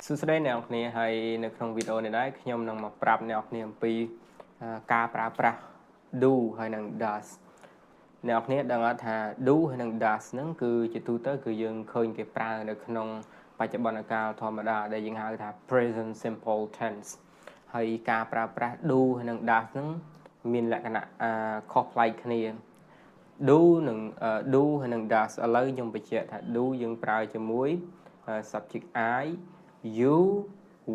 សួស្តីអ្នកនរគ្នាហើយនៅក្នុងវីដេអូនេះដែរខ្ញុំនឹងមកប្រាប់អ្នកនរគ្នាអំពីការប្រើប្រាស់ do ហើយនិង does អ្នកនរគ្នាដឹងអត់ថា do ហើយនិង does ហ្នឹងគឺជាទូទៅគឺយើងឃើញគេប្រើនៅក្នុងបច្ចុប្បន្នកាលធម្មតាដែលយើងហៅថា present simple tense ហើយការប្រើប្រាស់ do ហើយនិង does ហ្នឹងមានលក្ខណៈខុសប្លែកគ្នា do និង do ហើយនិង does ឥឡូវខ្ញុំបញ្ជាក់ថា do យើងប្រើជាមួយ subject I you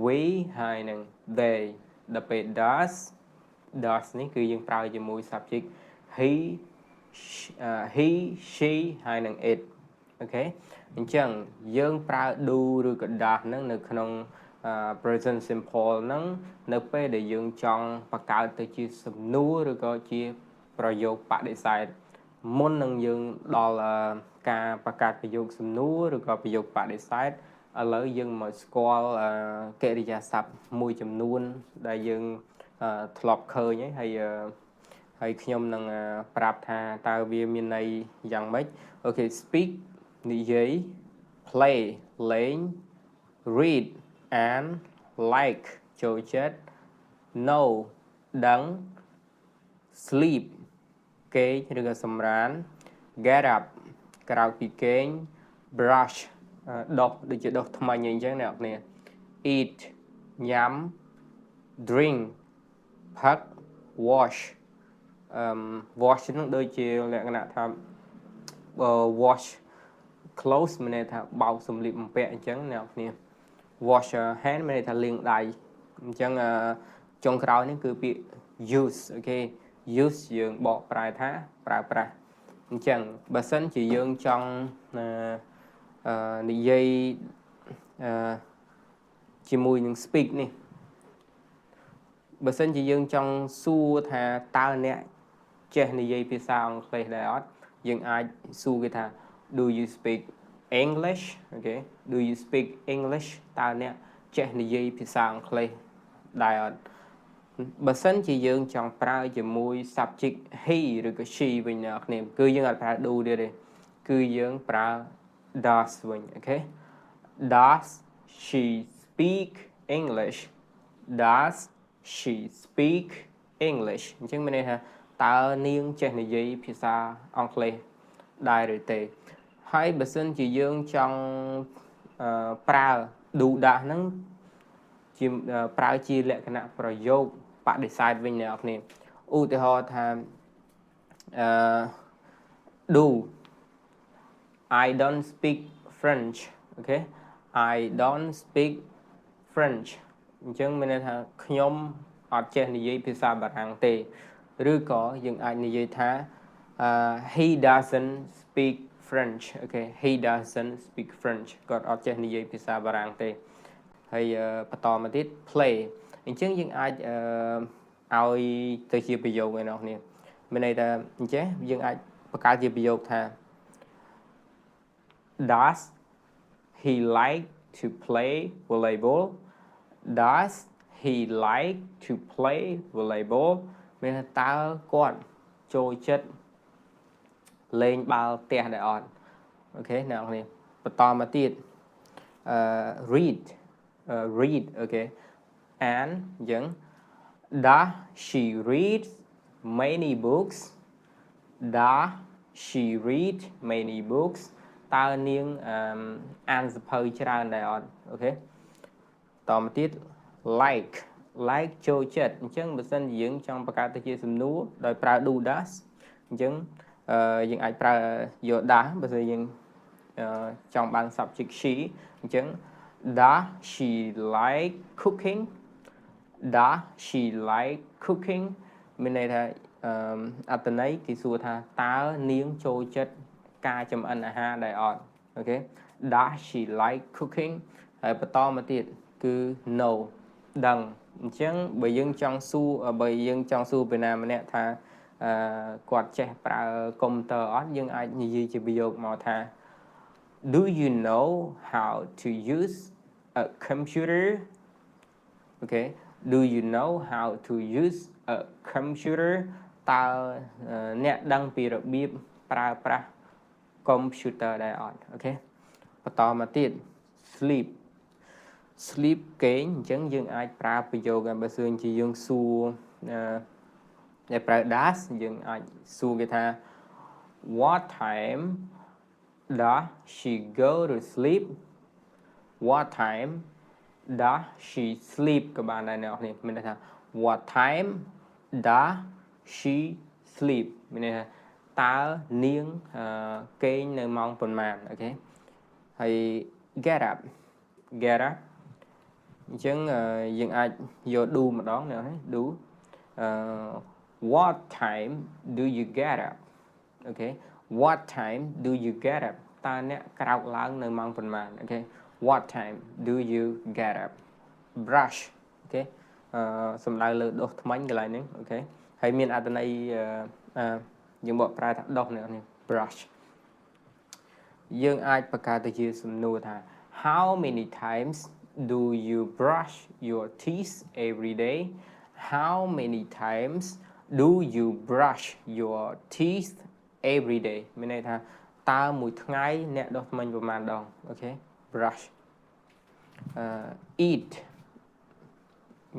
we ហើយនឹង they ដល់ពេល does នេះគឺយើងប្រើជាមួយ subject he she ហើយនឹង it អូខេអញ្ចឹងយើងប្រើ do ឬក៏ does ហ្នឹងនៅក្នុង present simple ហ្នឹងនៅពេលដែលយើងចង់បង្កើតទៅជាសំណួរឬក៏ជាប្រយោគបដិសេធមុននឹងយើងដល់ការបង្កើតប្រយោគសំណួរឬក៏ប្រយោគបដិសេធឥឡូវយើងមកស្គាល់កិរិយាសព្ទមួយចំនួនដែលយើងធ្លាប់ឃើញហើយខ្ញុំនឹងប្រាប់ថាតើវាមានន័យយ៉ាងម៉េចអូខេ speak និយាយ play លេង read អាន like ចូលចិត្ត know ដឹង sleep គេងឬក៏សម្រាន get up ក្រោកពីគេង brush ដុសដូចជាដុសថ្មាញអីចឹងអ្នកនរគ្នា eat ញ៉ាំ drink ផឹក wash wash ហ្នឹងដូចជាលក្ខណៈថា wash clothes មានន័យថាបោកសម្លៀកបំពាក់អញ្ចឹងអ្នកនរគ្នា wash hand មានន័យថាលាងដៃអញ្ចឹងចុងក្រោយនេះគឺពាក្យ use អូខេ use យើងបកប្រែថាប្រើប្រាស់អញ្ចឹងបើសិនជាយើងចង់និយាយជាមួយនឹង speak នេះបើសិនជាយើងចង់សួរថាតើអ្នកចេះនិយាយភាសាអង់គ្លេសដែរអត់យើងអាចសួរគេថា do you speak English អូខេ do you speak English តើអ្នកចេះនិយាយភាសាអង់គ្លេសដែរអត់បើសិនជាយើងចង់ប្រើជាមួយ subject he ឬក៏ she វិញអ្នកនរគឺយើងអត់ប្រើ do ទៀតទេគឺយើងប្រើ does វិញអូខេ does she speak English does she speak English អញ្ចឹងមានន័យថាតើនាងចេះនិយាយភាសាអង់គ្លេសដែរឬទេហើយបើសិនជាយើងចង់ប្រើ do does ហ្នឹងជាប្រើជាលក្ខណៈប្រយោគបដិសេធវិញអ្នកនរឧទាហរណ៍ថាdo I don't speak French អូខេ I don't speak French អញ្ចឹងមានន័យថាខ្ញុំអត់ចេះនិយាយភាសាបារាំងទេឬក៏យើងអាចនិយាយថា he doesn't speak French អូខេ he doesn't speak French គាត់អត់ចេះនិយាយភាសាបារាំងទេហើយបន្តមកទៀត play អញ្ចឹងយើងអាចឲ្យទៅជាប្រយោគឯនោះគ្នាមានន័យថាអញ្ចឹងយើងអាចបង្កើតជាប្រយោគថា does he like to play volleyball does he like to play volleyball មានថាតើគាត់ចូលចិត្តលេងបាល់ទះដែរអត់អូខេអ្នកនរបន្តមកទៀតreadអូខេអានអញ្ចឹង does she read many books does she read many books តើនាងអានសៀវភៅច្រើនដែរអត់អូខេតមកទៀត like ចូលចិត្តអញ្ចឹងបើសិនជាយើងចង់បង្កើតទៅជាសំណួរដោយប្រើ do does អញ្ចឹងយើងអាចប្រើយក does បើសិនយើងចង់បាន subject she អញ្ចឹង does she like cooking does she like cooking មានន័យថាអត្ថន័យគេសួរថាតើនាងចូលចិត្តការចម្អិនអាហារដែរអត់អូខេ does she like cooking ហើយបន្តមកទៀតគឺ no ដឹងអញ្ចឹងបើយើងចង់សួរពីណាម្នាក់ថាគាត់ចេះប្រើកុំព្យូទ័រអត់យើងអាចនិយាយជាប្រយោគមកថា do you know how to use a computer okay do you know how to use a computer តើអ្នកដឹងពីរបៀបប្រើប្រាស់កុំព្យូទ័រដែរអត់អូខេបន្តមកទៀត sleep sleep គេងអញ្ចឹងយើងអាចប្រើប្រយោគបើសិនជាយើងសួរដែលប្រើ does យើងអាចសួរគេថា what time does she go to sleep what time does she sleep ក៏បានដែរអ្នកនរគ្នាមានន័យថា what time does she sleep មានន័យថាតើនាងគេងនៅម៉ោងប៉ុន្មានអូខេហើយ get up អញ្ចឹងយើងអាចយក do ម្ដងណា do what time do you get up អូខេ what time do you get up តើអ្នកក្រោកឡើងនៅម៉ោងប៉ុន្មានអូខេ what time do you get up brush អូខេសំដៅលើដុសធ្មេញកន្លែងហ្នឹងអូខេហើយមានអត្ថន័យយើងបកប្រែថាដុសនេះ brush យើងអាចបង្កើតទៅជាសំណួរថា how many times do you brush your teeth every day how many times do you brush your teeth every day មានន័យថាតើមួយថ្ងៃអ្នកដុសធ្មេញប្រមាណដងអូខេ brush eat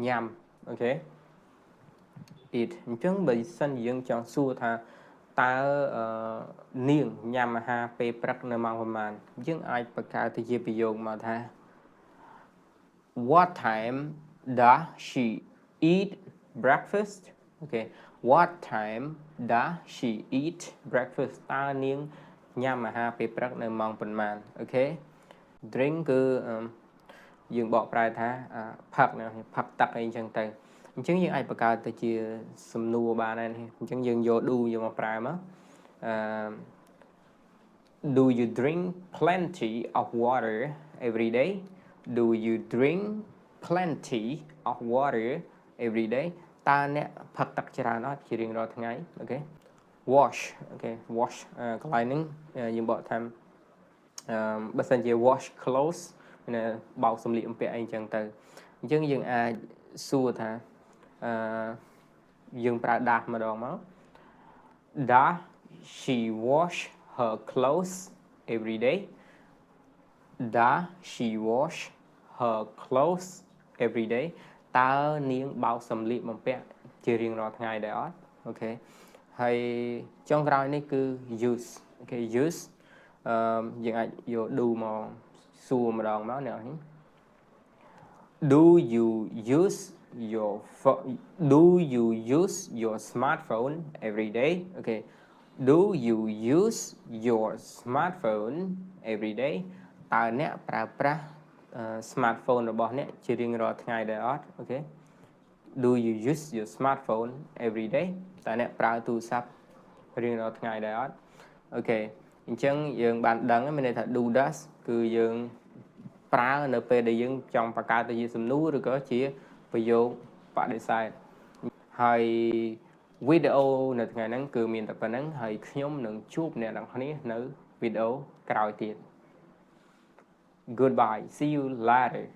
ញ៉ាំអូខេ eat អញ្ចឹងបើសិនយើងចង់សួរថាតើនាងញ៉ាំអាហារពេលព្រឹកនៅម៉ោងប្រមាណយើងអាចបង្កើតទៅជាប្រយោគមកថា what time does she eat breakfast អូខេ what time does she eat breakfast តើនាងញ៉ាំអាហារពេលព្រឹកនៅម៉ោងប៉ុន្មានអូខេ drink គឺយើងបកប្រែថាផឹកណាផឹកទឹកអីចឹងទៅអញ្ចឹងយើងអាចបង្កើតទៅជាសំណួរបានដែរអញ្ចឹងយើងយក do យកមកប្រើមកdo you drink plenty of water every day do you drink plenty of water every day តើអ្នកផឹកទឹកច្រើនអត់ជារៀងរាល់ថ្ងៃអូខេ wash អូខេ wash កន្លែងហ្នឹងយើងបកថាបើសិនជា wash clothes មានបោកសម្លៀកបំពាក់អីចឹងទៅអញ្ចឹងយើងអាចសួរថាយើងប្រើ does ម្ដងមក does she wash her clothes every day does she wash her clothes every day តើនាងបោកសម្លៀកបំពាក់ជារៀងរាល់ថ្ងៃដែរអត់អូខេហើយចុងក្រោយនេះគឺ use អូខេ use យើងអាចយក do មកសួរម្ដងមកអ្នកនេះ do you use your smartphone every day អូខេ do you use your smartphone every day តើអ្នកប្រើប្រាស់ smartphone របស់អ្នកជារៀងរាល់ថ្ងៃដែរអត់អូខេ do you use your smartphone every day តើអ្នកប្រើទូរស័ព្ទរៀងរាល់ថ្ងៃដែរអត់អូខេអញ្ចឹងយើងបានដឹងមានន័យថា do does គឺយើងប្រើនៅពេលដែលយើងចង់បង្កើតទៅជាសំណួរឬក៏ជាប្រយោគបដិសេធហើយវីដេអូនៅថ្ងៃហ្នឹងគឺមានតែប៉ុណ្្នឹងហើយខ្ញុំនឹងជួបអ្នកទាំងគ្នានៅវីដេអូក្រោយទៀត Goodbye see you later